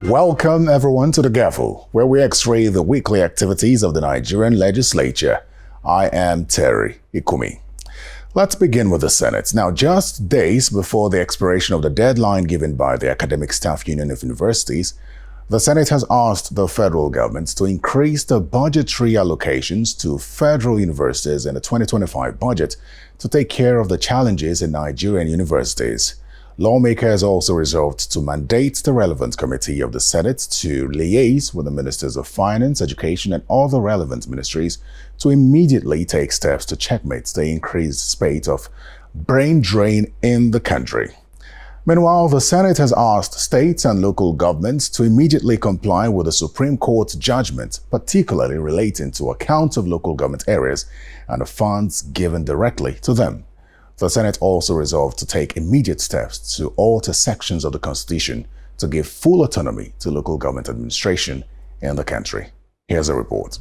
Welcome everyone to the Gavel, where we x-ray the weekly activities of the Nigerian legislature. I am Terry Ikumi. Let's begin with the Senate. Now, just days before the expiration of the deadline given by the Academic Staff Union of Universities, the Senate has asked the federal government to increase the budgetary allocations to federal universities in the 2025 budget to take care of the challenges in Nigerian universities. Lawmakers also resolved to mandate the relevant committee of the Senate to liaise with the Ministers of Finance, Education, and other relevant ministries to immediately take steps to checkmate the increased spate of brain drain in the country. Meanwhile, the Senate has asked states and local governments to immediately comply with the Supreme Court's judgment, particularly relating to accounts of local government areas and the funds given directly to them. The Senate also resolved to take immediate steps to alter sections of the Constitution to give full autonomy to local government administration in the country. Here's a report.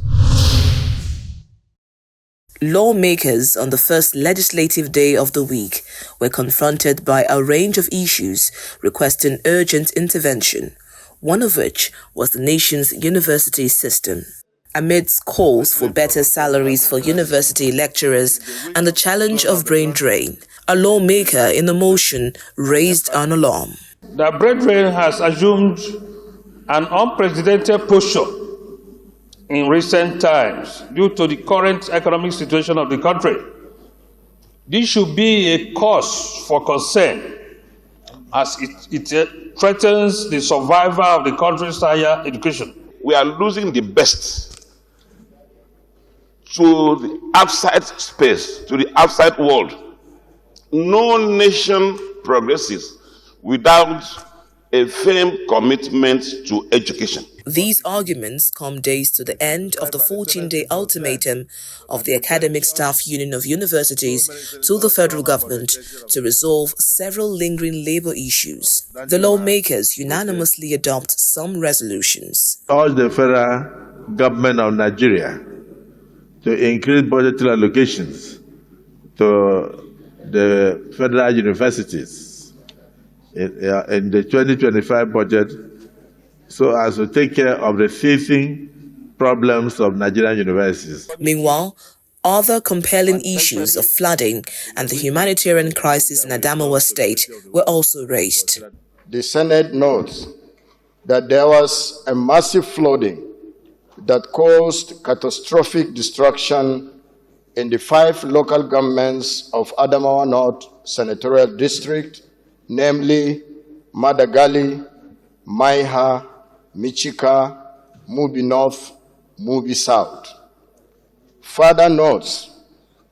Lawmakers on the first legislative day of the week were confronted by a range of issues requesting urgent intervention, one of which was the nation's university system. Amidst calls for better salaries for university lecturers and the challenge of brain drain, a lawmaker in a motion raised an alarm. The brain drain has assumed an unprecedented posture in recent times due to the current economic situation of the country. This should be a cause for concern as it threatens the survival of the country's higher education. We are losing the best to the outside space, to the outside world. No nation progresses without a firm commitment to education. These arguments come days to the end of the 14-day ultimatum of the Academic Staff Union of Universities to the federal government to resolve several lingering labor issues. The lawmakers unanimously adopt some resolutions. Urge the federal government of Nigeria to increase budgetary allocations to the federal universities in the 2025 budget so as to take care of the seizing problems of Nigerian universities. Meanwhile, other compelling issues of flooding and the humanitarian crisis in Adamawa state were also raised. The Senate notes that there was a massive flooding that caused catastrophic destruction in the 5 local governments of Adamawa North Senatorial District, namely Madagali, Maiha, Michika, Mubi North, Mubi South. Further notes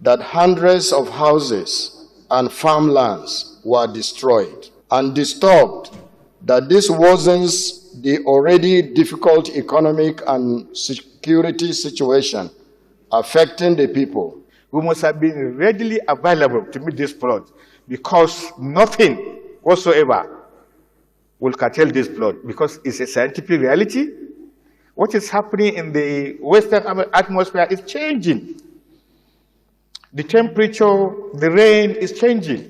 that hundreds of houses and farmlands were destroyed and disturbed that this worsens the already difficult economic and security situation affecting the people. We must have been readily available to meet this flood because nothing whatsoever will curtail this flood because it's a scientific reality. What is happening in the western atmosphere is changing. The temperature, the rain is changing.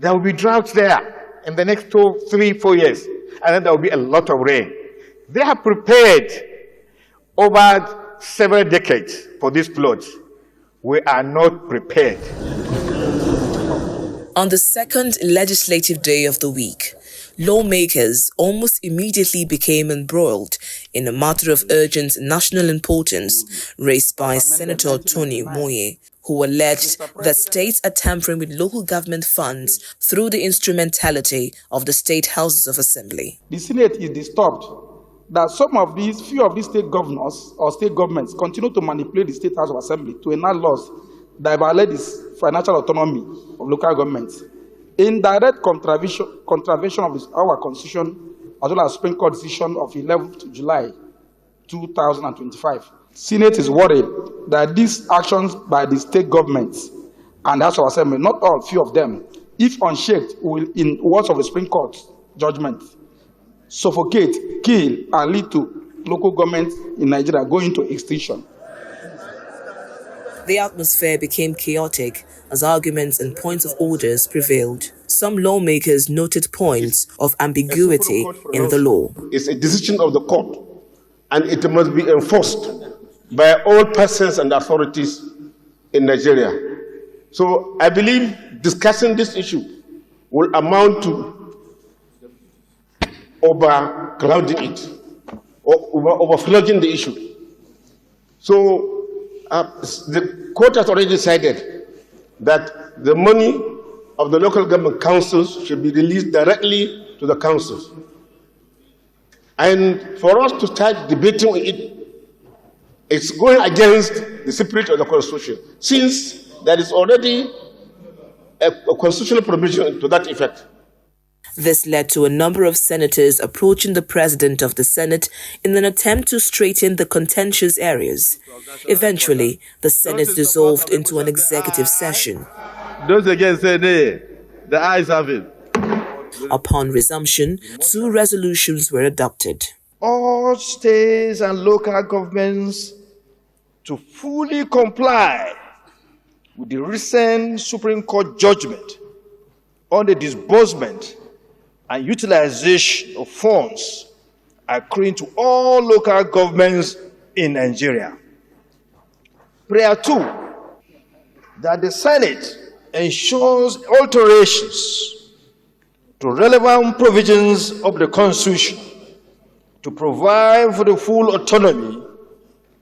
There will be droughts there in the next 2, 3, 4 years, and then there will be a lot of rain. They have prepared over several decades for this flood. We are not prepared. On the second legislative day of the week, lawmakers almost immediately became embroiled in a matter of urgent national importance raised by Senator Tony Moye, who alleged that states are tampering with local government funds through the instrumentality of the state houses of assembly. The Senate is disturbed that few of these state governors or state governments continue to manipulate the state house of assembly to enact laws that violate the financial autonomy of local governments, in direct contravention of our Constitution, as well as Supreme Court decision of 11th July 2025. Senate is worried that these actions by the state governments and House of Assembly, not all, few of them, if unshaked, will, in words of the Supreme Court judgment, suffocate, kill, and lead to local governments in Nigeria going into extinction. The atmosphere became chaotic as arguments and points of orders prevailed. Some lawmakers noted points of ambiguity in the law. It's a decision of the court, and it must be enforced by all persons and authorities in Nigeria. So I believe discussing this issue will amount to overclouding it, or overflowing the issue. So the court has already decided that the money of the local government councils should be released directly to the councils. And for us to start debating it, it's going against the spirit of the Constitution, since there is already a constitutional provision to that effect. This led to a number of senators approaching the president of the Senate in an attempt to straighten the contentious areas. Eventually, the Senate dissolved into an executive session. Those against say nay. The ayes have it. Upon resumption, 2 resolutions were adopted. All states and local governments to fully comply with the recent Supreme Court judgment on the disbursement and utilization of funds accruing to all local governments in Nigeria. Prayer 2, that the Senate ensures alterations to relevant provisions of the Constitution to provide for the full autonomy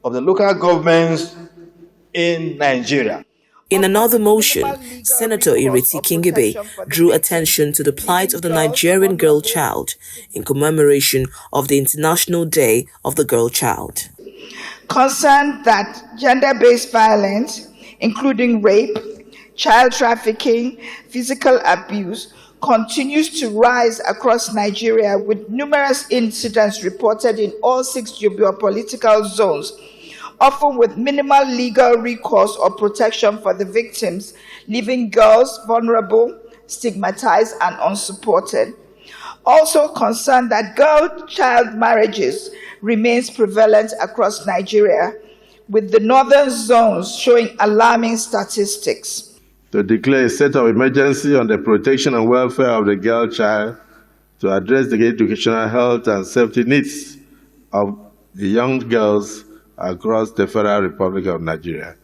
of the local governments in Nigeria. In another motion, Senator Ireti Kingibe drew attention to the plight of the Nigerian girl child in commemoration of the International Day of the Girl Child. Concerned that gender-based violence, including rape, child trafficking, physical abuse, continues to rise across Nigeria, with numerous incidents reported in all 6 geopolitical zones, often with minimal legal recourse or protection for the victims, leaving girls vulnerable, stigmatized, and unsupported. Also concerned that girl-child marriages remains prevalent across Nigeria, with the northern zones showing alarming statistics. To declare a state of emergency on the protection and welfare of the girl child to address the educational, health, and safety needs of the young girls across the Federal Republic of Nigeria.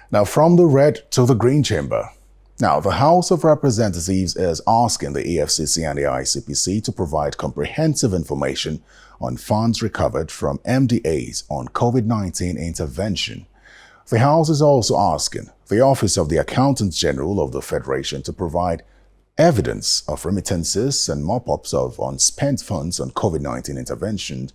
Now, from the red to the green chamber. Now, the House of Representatives is asking the EFCC and the ICPC to provide comprehensive information on funds recovered from MDAs on COVID-19 intervention. The House is also asking the Office of the Accountant General of the Federation to provide evidence of remittances and mop-ups of unspent funds on COVID-19 intervention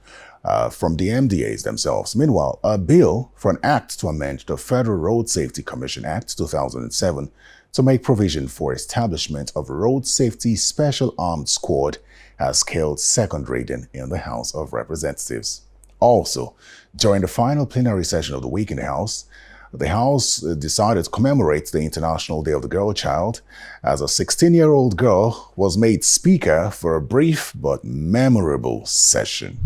from the MDAs themselves. Meanwhile, a bill for an act to amend the Federal Road Safety Commission Act 2007 to make provision for establishment of a Road Safety Special Armed Squad has scaled second reading in the House of Representatives. Also, during the final plenary session of the week in the House decided to commemorate the International Day of the Girl Child as a 16-year-old girl was made speaker for a brief but memorable session.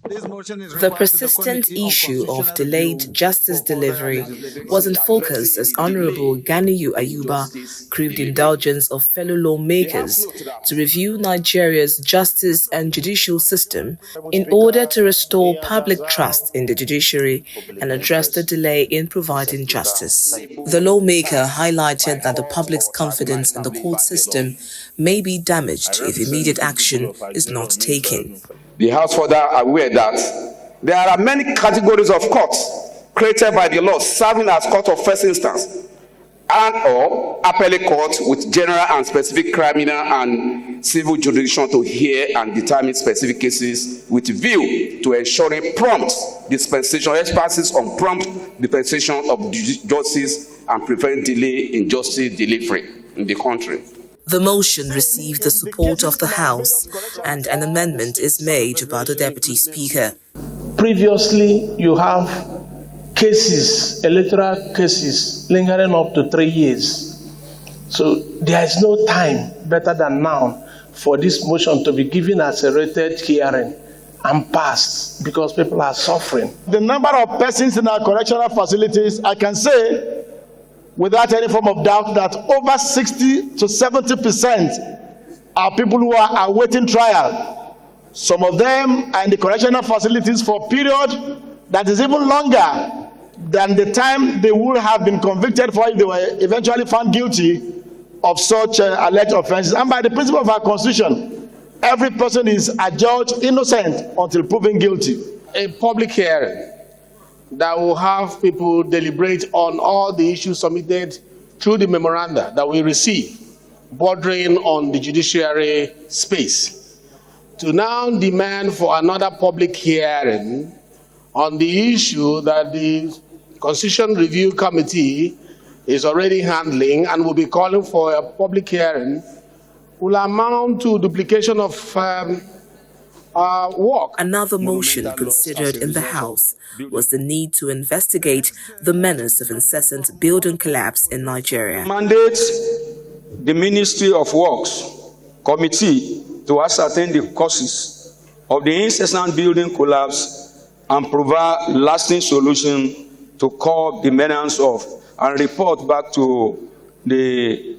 The persistent issue of delayed justice delivery was in focus as Honorable Ganiyu Ayuba craved indulgence of fellow lawmakers to review Nigeria's justice and judicial system in order to restore public trust in the judiciary and address the delay in providing justice. The lawmaker highlighted that the public's confidence in the court system may be damaged if immediate action is not taken. The House further aware that there are many categories of courts created by the law serving as court of first instance and or appellate court with general and specific criminal and civil jurisdiction to hear and determine specific cases with view to ensuring prompt dispensation, emphasis on prompt dispensation of justice and prevent delay in justice delivery in the country. The motion received the support of the House and an amendment is made by the Deputy Speaker. Previously, you have cases, electoral cases, lingering up to 3 years. So there is no time better than now for this motion to be given as a rated hearing and passed because people are suffering. The number of persons in our correctional facilities, I can say without any form of doubt that over 60 to 70% are people who are awaiting trial. Some of them are in the correctional facilities for a period that is even longer than the time they would have been convicted for if they were eventually found guilty of such alleged offenses. And by the principle of our Constitution, every person is adjudged innocent until proven guilty. A public hearing that will have people deliberate on all the issues submitted through the memoranda that we receive, bordering on the judiciary space, to now demand for another public hearing on the issue that the Constitution Review Committee is already handling and will be calling for a public hearing will amount to duplication of work. Another motion considered in the House was the need to investigate the menace of incessant building collapse in Nigeria. Mandates the Ministry of Works Committee to ascertain the causes of the incessant building collapse and provide lasting solution to curb the menace of and report back to the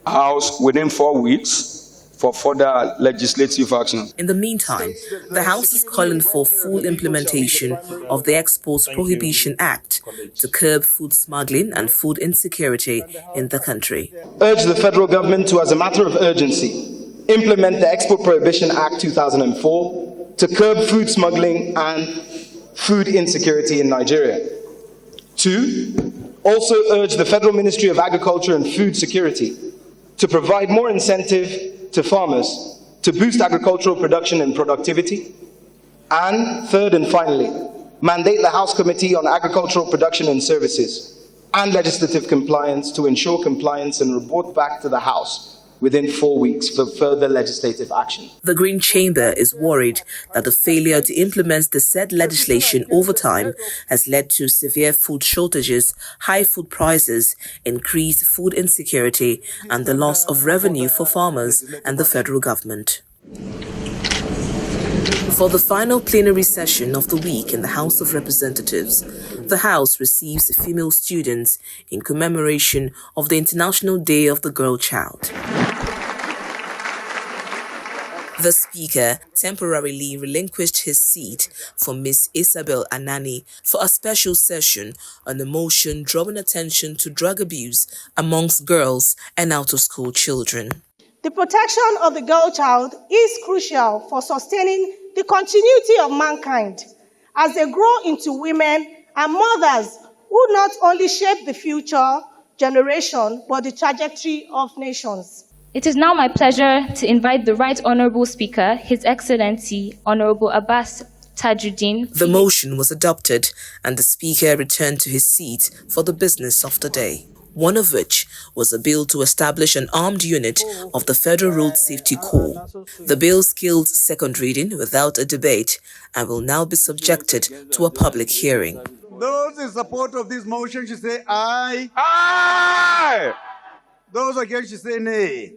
House within 4 weeks for further legislative action. In the meantime, the House is calling for full implementation of the Exports Prohibition Act to curb food smuggling and food insecurity in the country. Urge the federal government to, as a matter of urgency, implement the Export Prohibition Act 2004 to curb food smuggling and food insecurity in Nigeria. 2, also urge the Federal Ministry of Agriculture and Food Security to provide more incentive to farmers to boost agricultural production and productivity. And 3rd and finally, mandate the House Committee on Agricultural Production and Services and Legislative Compliance to ensure compliance and report back to the House within 4 weeks for further legislative action. The Green Chamber is worried that the failure to implement the said legislation over time has led to severe food shortages, high food prices, increased food insecurity, and the loss of revenue for farmers and the federal government. For the final plenary session of the week in the House of Representatives, the House receives female students in commemoration of the International Day of the Girl Child. The Speaker temporarily relinquished his seat for Ms. Isabel Anani for a special session on a motion drawing attention to drug abuse amongst girls and out-of-school children. The protection of the girl child is crucial for sustaining the continuity of mankind as they grow into women and mothers who not only shape the future generation but the trajectory of nations. It is now my pleasure to invite the Right Honourable Speaker, His Excellency Honourable Abbas Tajuddin. The motion was adopted and the Speaker returned to his seat for the business of the day, one of which was a bill to establish an armed unit of the Federal Road Safety Corps. The bill skilled second reading without a debate and will now be subjected to a public hearing. Those in support of this motion should say aye. Aye! Those against should say nay.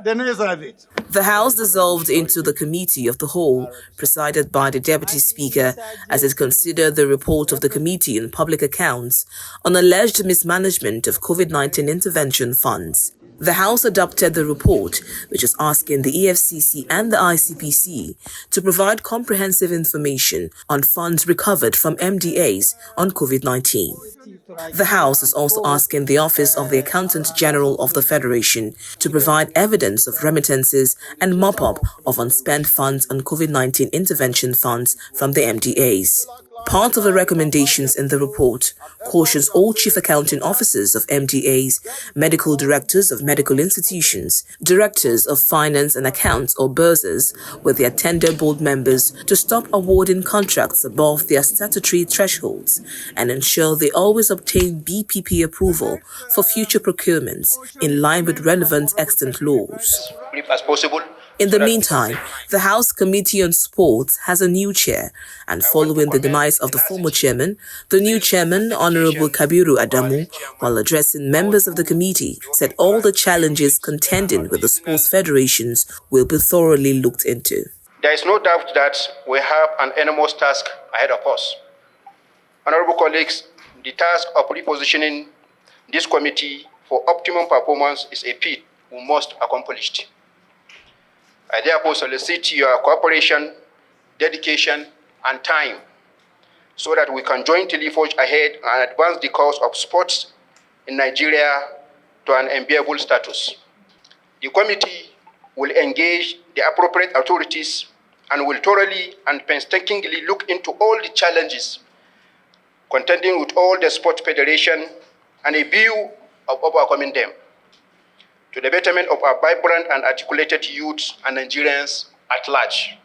The nays have it. The House dissolved into the Committee of the Whole, presided by the Deputy Speaker, as it considered the report of the Committee on Public Accounts on alleged mismanagement of COVID-19 intervention funds. The House adopted the report, which is asking the EFCC and the ICPC to provide comprehensive information on funds recovered from MDAs on COVID-19. The House is also asking the Office of the Accountant General of the Federation to provide evidence of remittances and mop-up of unspent funds on COVID-19 intervention funds from the MDAs. Part of the recommendations in the report cautions all chief accounting officers of MDAs, medical directors of medical institutions, directors of finance and accounts or bursars with their tender board members to stop awarding contracts above their statutory thresholds and ensure they always obtain BPP approval for future procurements in line with relevant extant laws. As possible. In the meantime, the House Committee on Sports has a new chair, and following the demise of the former chairman, the new chairman, Honorable Kabiru Adamu, while addressing members of the committee, said all the challenges contending with the sports federations will be thoroughly looked into. There is no doubt that we have an enormous task ahead of us. Honorable colleagues, the task of repositioning this committee for optimum performance is a feat we must accomplish. I therefore solicit your cooperation, dedication, and time so that we can jointly forge ahead and advance the cause of sports in Nigeria to an enviable status. The committee will engage the appropriate authorities and will thoroughly and painstakingly look into all the challenges contending with all the sports federation and a view of overcoming them to the betterment of our vibrant and articulated youth and Nigerians at large.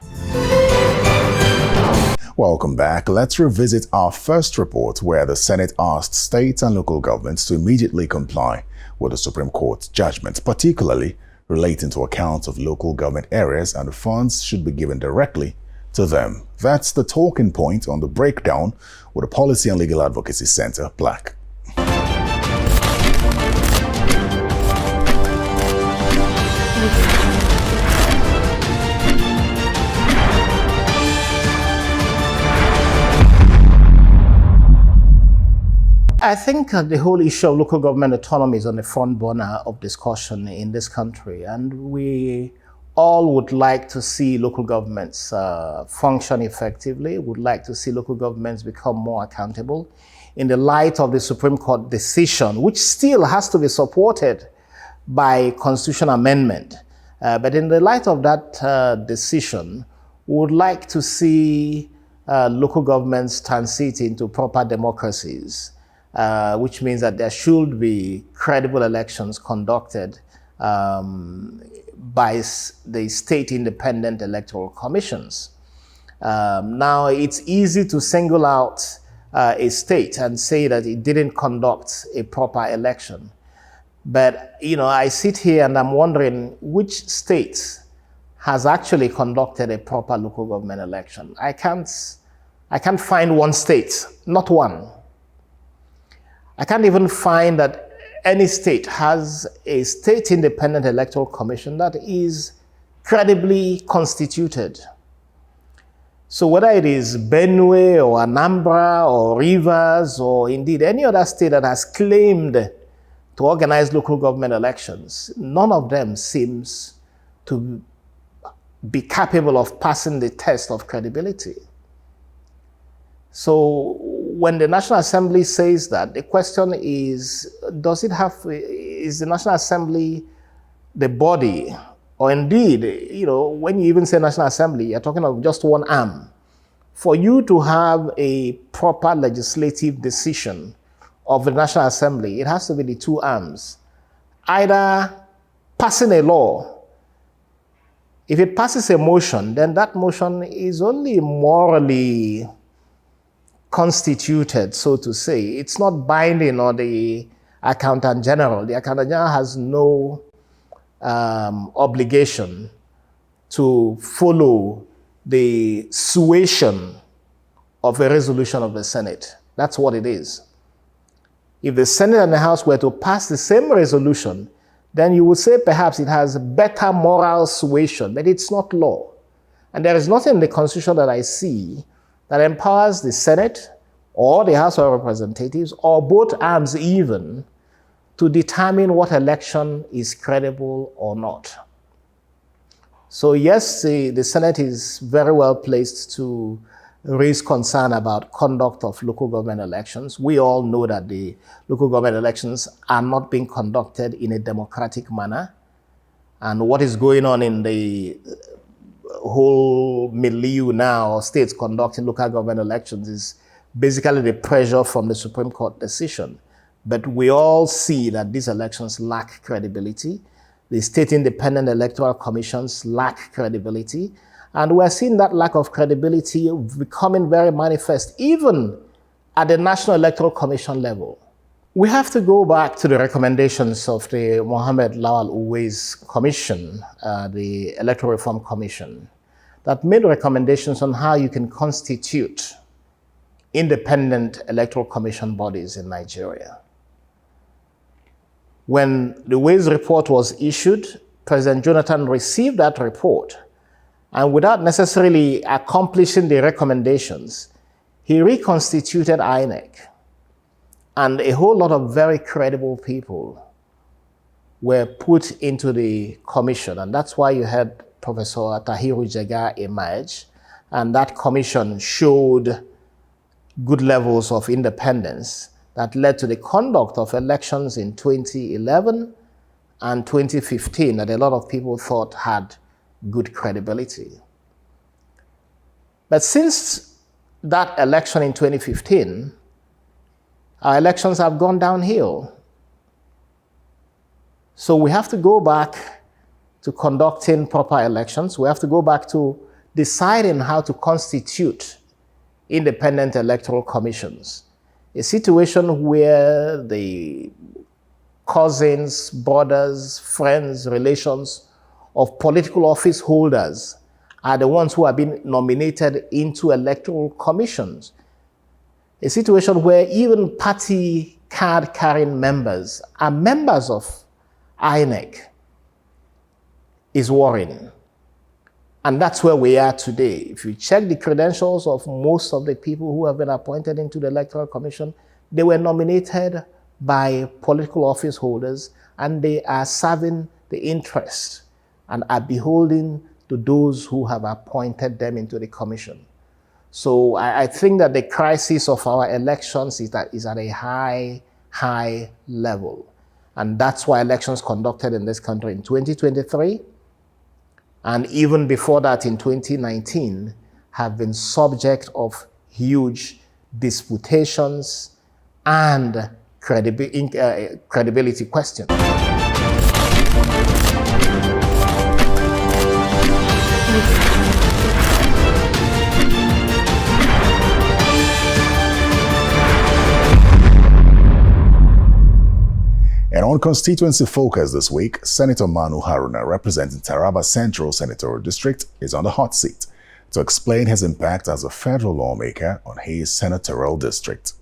Welcome back. Let's revisit our first report where the Senate asked states and local governments to immediately comply with the Supreme Court's judgment, particularly relating to accounts of local government areas, and the funds should be given directly to them. That's the talking point on the breakdown with the Policy and Legal Advocacy Center, Black. I think the whole issue of local government autonomy is on the front burner of discussion in this country, and we all would like to see local governments function effectively, would like to see local governments become more accountable in the light of the Supreme Court decision, which still has to be supported by constitutional amendment. But in the light of that decision, we would like to see local governments transit into proper democracies, which means that there should be credible elections conducted by the state independent electoral commissions. Now, it's easy to single out a state and say that it didn't conduct a proper election. But, I sit here and I'm wondering which state has actually conducted a proper local government election. I can't find one state, not one. I can't even find that any state has a state independent electoral commission that is credibly constituted. So whether it is Benue or Anambra or Rivers or indeed any other state that has claimed to organize local government elections, none of them seems to be capable of passing the test of credibility. So when the National Assembly says that, the question is, is the National Assembly the body? Or indeed, when you even say National Assembly, you're talking of just one arm. For you to have a proper legislative decision of the National Assembly, it has to be the two arms. Either passing a law. If it passes a motion, then that motion is only morally constituted, so to say. It's not binding on the Accountant General. The Accountant General has no obligation to follow the suasion of a resolution of the Senate. That's what it is. If the Senate and the House were to pass the same resolution, then you would say perhaps it has better moral suasion, but it's not law. And there is nothing in the Constitution that I see that empowers the Senate or the House of Representatives, or both arms even, to determine what election is credible or not. So yes, the Senate is very well placed to raise concern about conduct of local government elections. We all know that the local government elections are not being conducted in a democratic manner. And what is going on in the whole milieu now, states conducting local government elections, is basically the pressure from the Supreme Court decision. But we all see that these elections lack credibility. The state independent electoral commissions lack credibility. And we're seeing that lack of credibility becoming very manifest, even at the National Electoral Commission level. We have to go back to the recommendations of the Mohammed Lawal Uwais Commission, the Electoral Reform Commission, that made recommendations on how you can constitute independent electoral commission bodies in Nigeria. When the Uwais report was issued, President Jonathan received that report And without necessarily accomplishing the recommendations, he reconstituted INEC. And a whole lot of very credible people were put into the commission. And that's why you had Professor Tahiru Jega emerge. And that commission showed good levels of independence that led to the conduct of elections in 2011 and 2015 that a lot of people thought had good credibility. But since that election in 2015, our elections have gone downhill. So we have to go back to conducting proper elections. We have to go back to deciding how to constitute independent electoral commissions. A situation where the cousins, brothers, friends, relations of political office holders are the ones who have been nominated into electoral commissions. A situation where even party card-carrying members are members of INEC is worrying. And that's where we are today. If you check the credentials of most of the people who have been appointed into the Electoral Commission, they were nominated by political office holders, and they are serving the interest and are beholden to those who have appointed them into the commission. So I think that the crisis of our elections is at a high level. And that's why elections conducted in this country in 2023 and even before that in 2019 have been subject of huge disputations and credibility questions. And on Constituency Focus this week, Senator Manu Haruna, representing Taraba Central Senatorial District, is on the hot seat to explain his impact as a federal lawmaker on his senatorial district.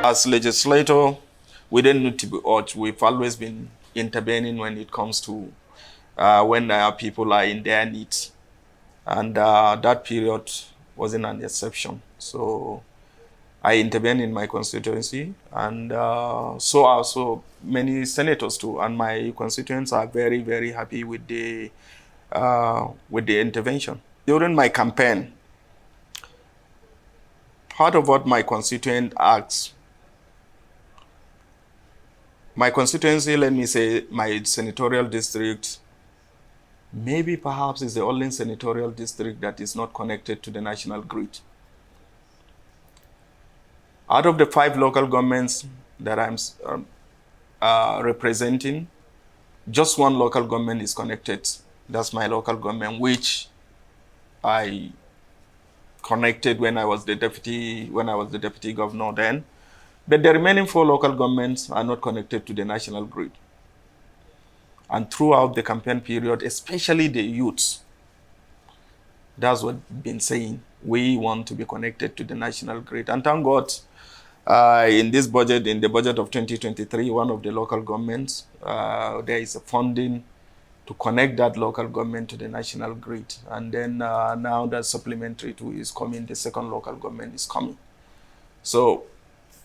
As legislator, we don't need to be urged. We've always been intervening when it comes to when people are in their needs. And that period wasn't an exception. So I intervened in my constituency, and so also many senators too. And my constituents are very, very happy with the intervention. During my campaign, part of what my constituent asked, my constituency, let me say, my senatorial district, maybe perhaps is the only senatorial district that is not connected to the national grid. Out of the 5 local governments that I'm representing, just 1 local government is connected. That's my local government, which I connected when I was the deputy governor then. But the remaining 4 local governments are not connected to the national grid. And throughout the campaign period, especially the youths, that's what we've been saying. We want to be connected to the national grid. And thank God, in this budget, in the budget of 2023, one of the local governments, there is a funding to connect that local government to the national grid. And then now that supplementary too is coming, the second local government is coming. So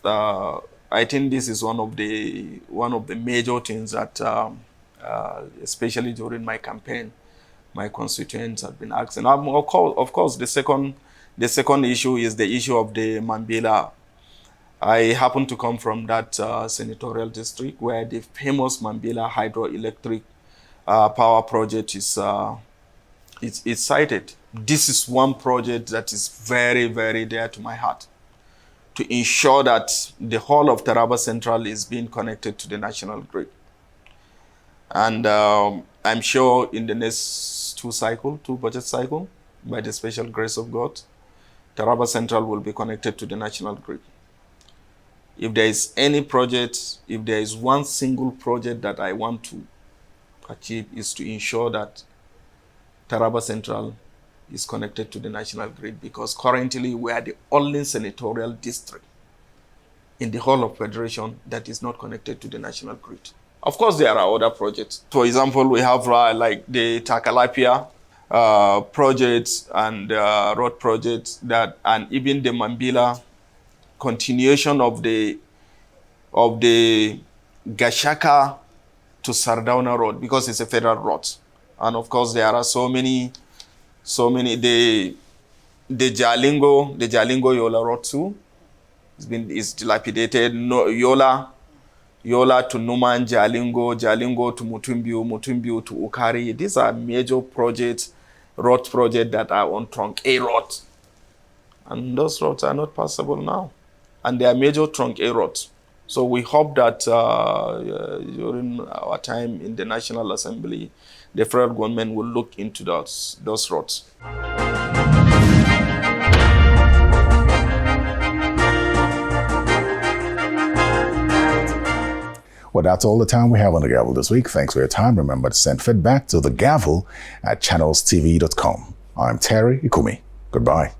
I think this is one of the major things that especially during my campaign, my constituents have been asking. Of course, the second issue is the issue of the Mambila. I happen to come from that senatorial district where the famous Mambila hydroelectric power project is cited. This is one project that is very, very dear to my heart, to ensure that the whole of Taraba Central is being connected to the national grid. And I'm sure in the next 2 budget cycle, by the special grace of God, Taraba Central will be connected to the national grid. If there is any project, if there is one single project that I want to achieve, is to ensure that Taraba Central is connected to the national grid, because currently we are the only senatorial district in the whole of Federation that is not connected to the national grid. Of course, there are other projects. For example, we have like the Takalapia projects and road projects and even the Mambila continuation of the Gashaka to Sardauna road, because it's a federal road. And of course, there are so many, the Jalingo Yola road too, is dilapidated. Yola to Numan, Jalingo to Mutumbiu to Ukari. These are major projects, road projects that are on trunk A road. And those roads are not passable now. And they are major trunk A roads. So we hope that during our time in the National Assembly, the federal government will look into those roads. Well, that's all the time we have on The Gavel this week. Thanks for your time. Remember to send feedback to The Gavel at channelstv.com. I'm Terry Ikumi. Goodbye.